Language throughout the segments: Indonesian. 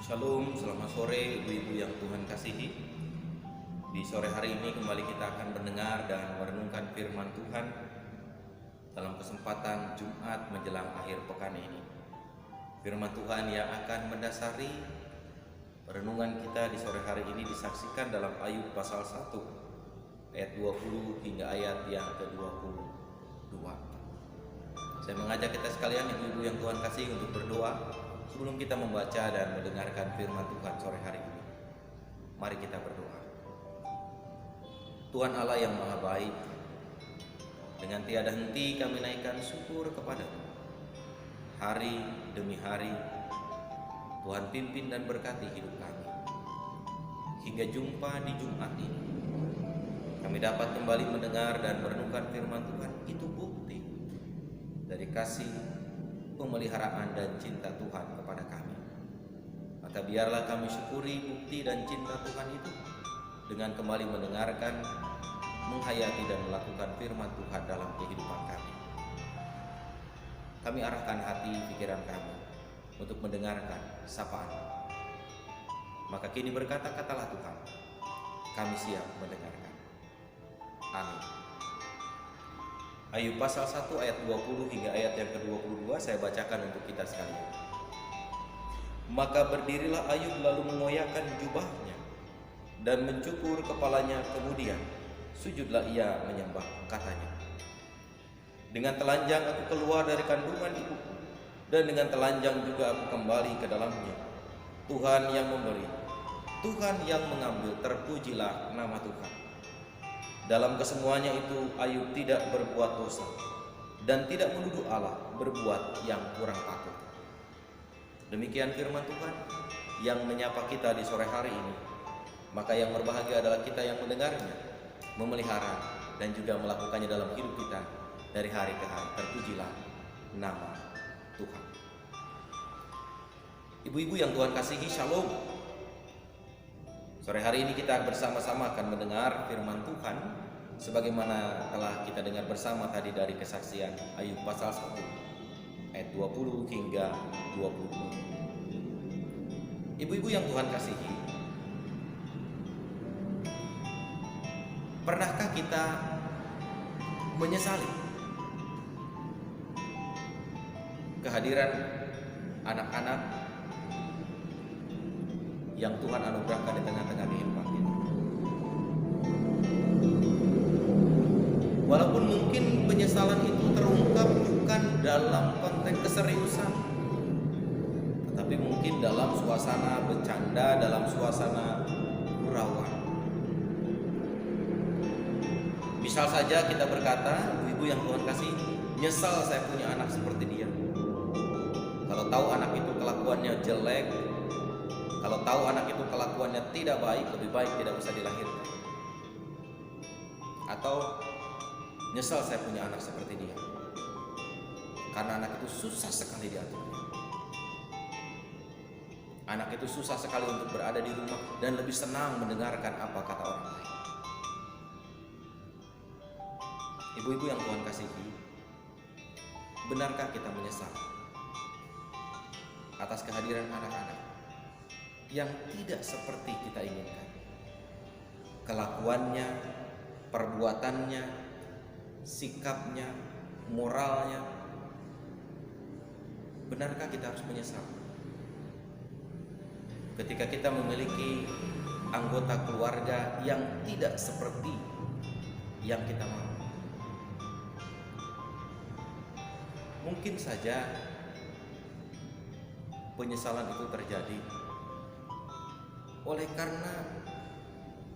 Shalom, selamat sore ibu-ibu yang Tuhan kasihi. Di sore hari ini kembali kita akan mendengar dan merenungkan firman Tuhan dalam kesempatan Jumat menjelang akhir pekan ini. Firman Tuhan yang akan mendasari renungan kita di sore hari ini disaksikan dalam Ayub pasal 1 ayat 20 hingga ayat yang ke-22. Saya mengajak kita sekalian ibu-ibu yang Tuhan kasih untuk berdoa sebelum kita membaca dan mendengarkan firman Tuhan sore hari ini. Mari kita berdoa. Tuhan Allah yang maha baik, dengan tiada henti kami naikkan syukur kepada-Mu. Hari demi hari Tuhan pimpin dan berkati hidup kami. Hingga jumpa di Jumat ini kami dapat kembali mendengar dan merenungkan firman Tuhan. Itu bukti dari kasih, pemeliharaan dan cinta Tuhan kepada kami. Maka biarlah kami syukuri bukti dan cinta Tuhan itu dengan kembali mendengarkan, menghayati dan melakukan firman Tuhan dalam kehidupan kami. Kami arahkan hati pikiran kami untuk mendengarkan sapaan. Maka kini berkata-katalah Tuhan, kami siap mendengarkan. Amin. Ayub pasal 1 ayat 20 hingga ayat yang ke-22 saya bacakan untuk kita sekalian. Maka berdirilah Ayub lalu mengoyakkan jubahnya dan mencukur kepalanya, kemudian sujudlah ia menyembah, katanya, dengan telanjang aku keluar dari kandungan ibuku, dan dengan telanjang juga aku kembali ke dalamnya. Tuhan yang memberi, Tuhan yang mengambil, terpujilah nama Tuhan. Dalam kesemuanya itu Ayub tidak berbuat dosa dan tidak menuduh Allah berbuat yang kurang patut. Demikian firman Tuhan yang menyapa kita di sore hari ini. Maka yang berbahagia adalah kita yang mendengarnya, memelihara dan juga melakukannya dalam hidup kita dari hari ke hari. Terpujilah nama Tuhan. Ibu-ibu yang Tuhan kasihi, shalom. Sore hari ini kita bersama-sama akan mendengar firman Tuhan sebagaimana telah kita dengar bersama tadi dari kesaksian Ayub pasal 1 ayat 20 hingga 22. Ibu-ibu yang Tuhan kasihi, pernahkah kita menyesali kehadiran anak-anak yang Tuhan anugerahkan di tengah-tengah kehidupan kita? Walaupun mungkin penyesalan itu terungkap bukan dalam konteks keseriusan, tetapi mungkin dalam suasana bercanda, dalam suasana gurauan. Misal saja kita berkata, ibu-ibu yang Tuhan kasih, nyesal saya punya anak seperti dia. Kalau tahu anak itu kelakuannya jelek, kalau tahu anak itu kelakuannya tidak baik, lebih baik tidak usah dilahirkan. Atau nyesal saya punya anak seperti dia, karena anak itu susah sekali diaturnya. Anak itu susah sekali untuk berada di rumah dan lebih senang mendengarkan apa kata orang lain. Ibu-ibu yang Tuhan kasihi, benarkah kita menyesal atas kehadiran anak-anak yang tidak seperti kita inginkan? Kelakuannya, perbuatannya, sikapnya, moralnya. Benarkah kita harus menyesal ketika kita memiliki anggota keluarga yang tidak seperti yang kita mau? Mungkin saja penyesalan itu terjadi oleh karena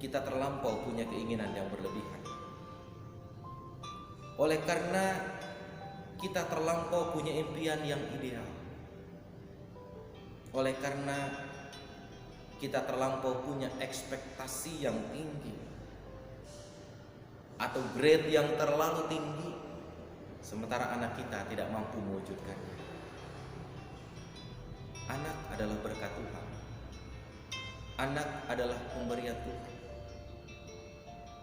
kita terlampau punya keinginan yang berlebihan, oleh karena kita terlampau punya impian yang ideal, oleh karena kita terlampau punya ekspektasi yang tinggi atau grade yang terlalu tinggi, sementara anak kita tidak mampu mewujudkannya. Anak adalah berkat Tuhan. Anak adalah pemberian Tuhan.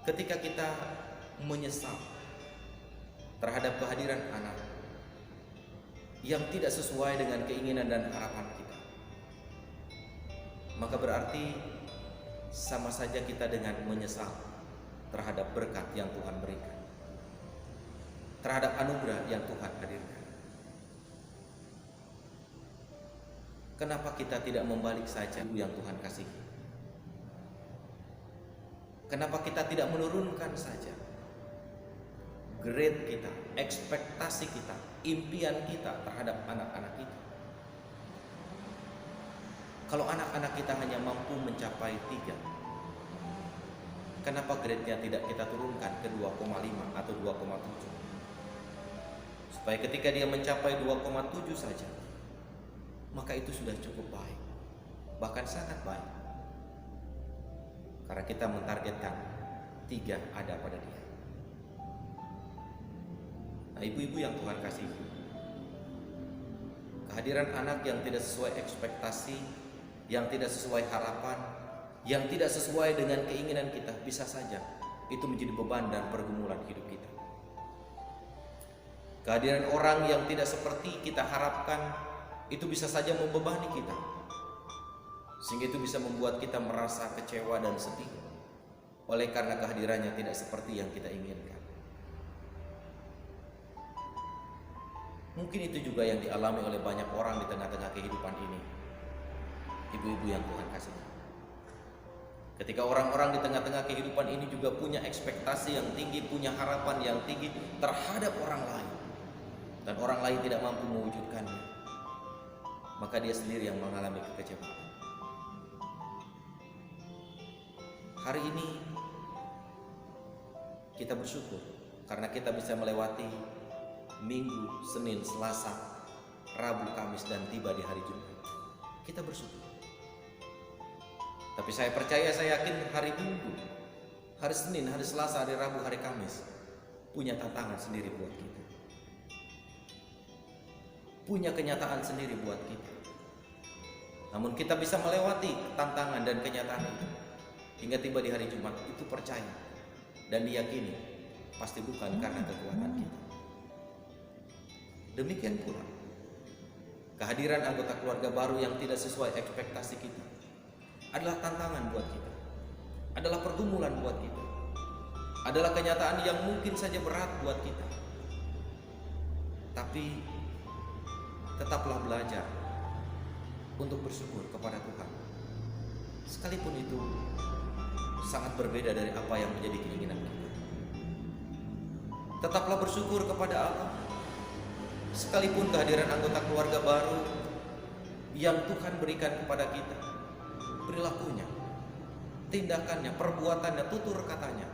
Ketika kita menyesal terhadap kehadiran anak yang tidak sesuai dengan keinginan dan harapan kita, maka berarti sama saja kita dengan menyesal terhadap berkat yang Tuhan berikan, terhadap anugerah yang Tuhan hadirkan. Kenapa kita tidak membalik saja yang Tuhan kasihi? Kenapa kita tidak menurunkan saja grade kita, ekspektasi kita, impian kita terhadap anak-anak kita? Kalau anak-anak kita hanya mampu mencapai 3, kenapa grade-nya tidak kita turunkan ke 2,5 atau 2,7? Supaya ketika dia mencapai 2,7 saja, maka itu sudah cukup baik, bahkan sangat baik. Karena kita mentargetkan 3 ada pada dia. Nah, ibu-ibu yang Tuhan kasihi, kehadiran anak yang tidak sesuai ekspektasi, yang tidak sesuai harapan, yang tidak sesuai dengan keinginan kita, bisa saja itu menjadi beban dan pergumulan hidup kita. Kehadiran orang yang tidak seperti kita harapkan, itu bisa saja membebani kita, sehingga itu bisa membuat kita merasa kecewa dan sedih oleh karena kehadirannya tidak seperti yang kita inginkan. Mungkin itu juga yang dialami oleh banyak orang di tengah-tengah kehidupan ini, ibu-ibu yang Tuhan kasihi. Ketika orang-orang di tengah-tengah kehidupan ini juga punya ekspektasi yang tinggi, punya harapan yang tinggi terhadap orang lain, dan orang lain tidak mampu mewujudkannya, maka dia sendiri yang mengalami kekecewaan. Hari ini kita bersyukur karena kita bisa melewati Minggu, Senin, Selasa, Rabu, Kamis, dan tiba di hari Jumat. Kita bersyukur. Tapi saya percaya, saya yakin hari Minggu, hari Senin, hari Selasa, hari Rabu, hari Kamis punya tantangan sendiri buat kita, punya kenyataan sendiri buat kita. Namun kita bisa melewati tantangan dan kenyataan itu hingga tiba di hari Jumat, itu percaya dan diyakini pasti bukan karena kekuatan kita. Demikian pula kehadiran anggota keluarga baru yang tidak sesuai ekspektasi kita adalah tantangan buat kita, adalah pergumulan buat kita, adalah kenyataan yang mungkin saja berat buat kita. Tapi tetaplah belajar untuk bersyukur kepada Tuhan, sekalipun itu sangat berbeda dari apa yang menjadi keinginan kita. Tetaplah bersyukur kepada Allah, sekalipun kehadiran anggota keluarga baru yang Tuhan berikan kepada kita, perilakunya, tindakannya, perbuatannya, tutur katanya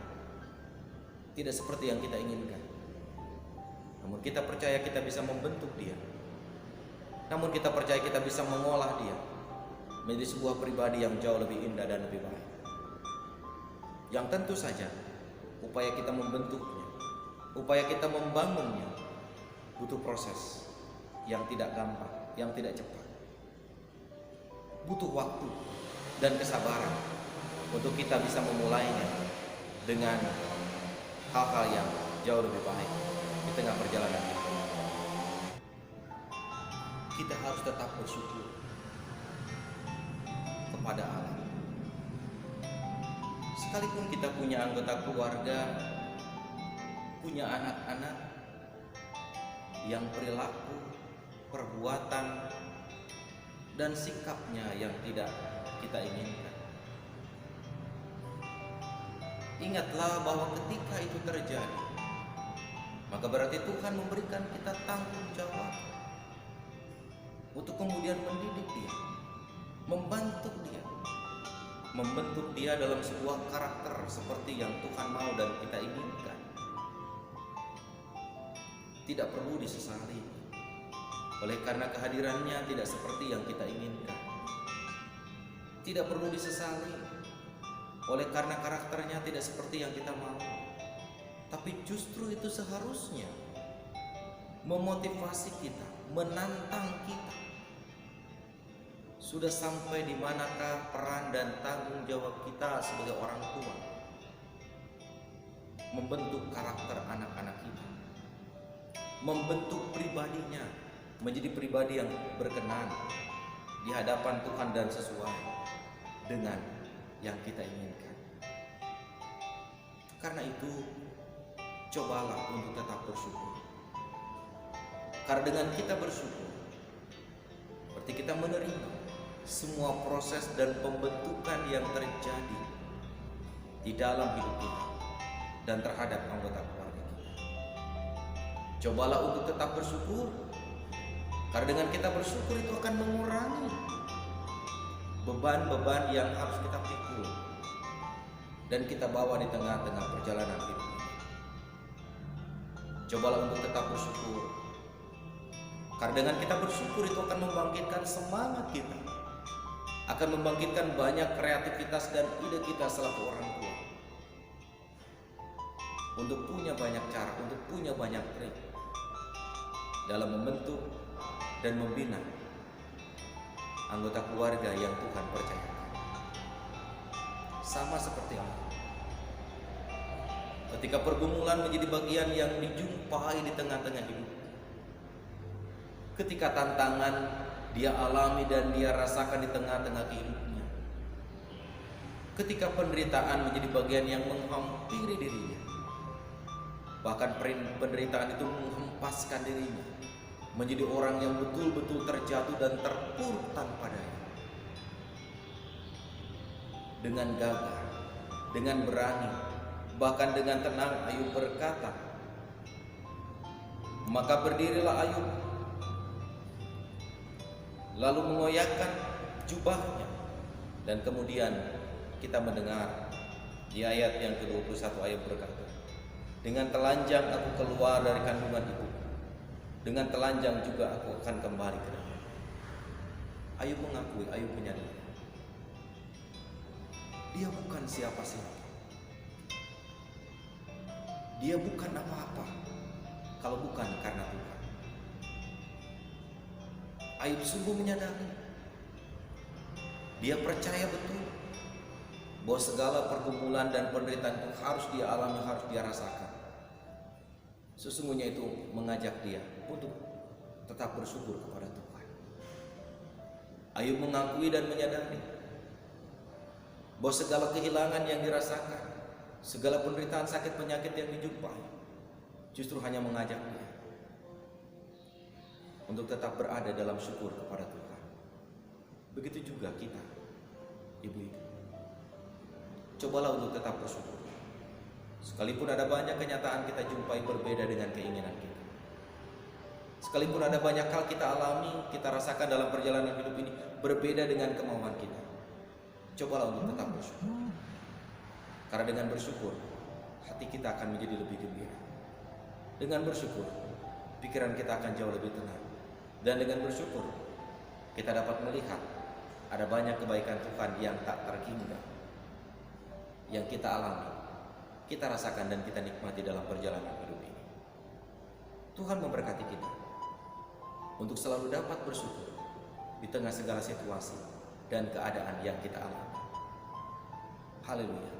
tidak seperti yang kita inginkan. Namun kita percaya kita bisa membentuk dia. Namun kita percaya kita bisa mengolah dia menjadi sebuah pribadi yang jauh lebih indah dan lebih baik. Yang tentu saja upaya kita membentuknya, upaya kita membangunnya butuh proses yang tidak gampang, yang tidak cepat. Butuh waktu dan kesabaran untuk kita bisa memulainya dengan hal-hal yang jauh lebih baik di tengah perjalanan kita. Kita harus tetap bersyukur kepada Allah. Sekalipun kita punya anggota keluarga, punya anak-anak yang perilaku, perbuatan, dan sikapnya yang tidak kita inginkan, ingatlah bahwa ketika itu terjadi, maka berarti Tuhan memberikan kita tanggung jawab untuk kemudian mendidik dia, membentuk dia dalam sebuah karakter seperti yang Tuhan mau dan kita inginkan. Tidak perlu disesali oleh karena kehadirannya tidak seperti yang kita inginkan. Tidak perlu disesali oleh karena karakternya tidak seperti yang kita mau. Tapi justru itu seharusnya memotivasi kita, menantang kita. Sudah sampai di manakah peran dan tanggung jawab kita sebagai orang tua membentuk karakter anak-anak kita, membentuk pribadinya menjadi pribadi yang berkenan di hadapan Tuhan dan sesuai dengan yang kita inginkan. Karena itu, cobalah untuk tetap bersyukur. Karena dengan kita bersyukur, berarti kita menerima semua proses dan pembentukan yang terjadi di dalam hidup kita dan terhadap anggota keluarga kita. Cobalah untuk tetap bersyukur, karena dengan kita bersyukur itu akan mengurangi beban-beban yang harus kita pikul dan kita bawa di tengah-tengah perjalanan hidup ini. Cobalah untuk tetap bersyukur, karena dengan kita bersyukur itu akan membangkitkan semangat kita, akan membangkitkan banyak kreativitas dan ide kita selaku orang tua untuk punya banyak cara, untuk punya banyak trik dalam membentuk dan membina anggota keluarga yang Tuhan percayakan. Sama seperti ini, ketika pergumulan menjadi bagian yang dijumpai di tengah-tengah hidup, ketika tantangan dia alami dan dia rasakan di tengah-tengah hidupnya, ketika penderitaan menjadi bagian yang menghampiri dirinya, bahkan penderitaan itu menghempaskan dirinya menjadi orang yang betul-betul terjatuh dan terpuruk tanpa daya. Dengan gagah, dengan berani, bahkan dengan tenang, Ayub berkata, maka berdirilah Ayub, lalu mengoyakkan jubahnya. Dan kemudian kita mendengar di ayat yang ke-21 Ayub berkata, dengan telanjang aku keluar dari kandungan ibu, dengan telanjang juga aku akan kembali ke dalam. Ayub mengakui, Ayub menyadari dia bukan siapa-siapa, dia bukan apa-apa kalau bukan karena Tuhan. Ayub sungguh menyadari, dia percaya betul bahwa segala pergumulan dan penderitaan itu harus dia alami, harus dia rasakan. Sesungguhnya itu mengajak dia untuk tetap bersyukur kepada Tuhan. Ayub mengakui dan menyadari bahwa segala kehilangan yang dirasakan, segala penderitaan, sakit, penyakit yang dijumpai, justru hanya mengajak dia untuk tetap berada dalam syukur kepada Tuhan. Begitu juga kita, ibu-ibu. Cobalah untuk tetap bersyukur. Sekalipun ada banyak kenyataan kita jumpai berbeda dengan keinginan kita, sekalipun ada banyak hal kita alami, kita rasakan dalam perjalanan hidup ini berbeda dengan kemauan kita, cobalah untuk tetap bersyukur. Karena dengan bersyukur, hati kita akan menjadi lebih gembira. Dengan bersyukur, pikiran kita akan jauh lebih tenang. Dan dengan bersyukur, kita dapat melihat ada banyak kebaikan Tuhan yang tak terhingga, yang kita alami, kita rasakan dan kita nikmati dalam perjalanan hidup ini. Tuhan memberkati kita untuk selalu dapat bersyukur di tengah segala situasi dan keadaan yang kita alami. Haleluya.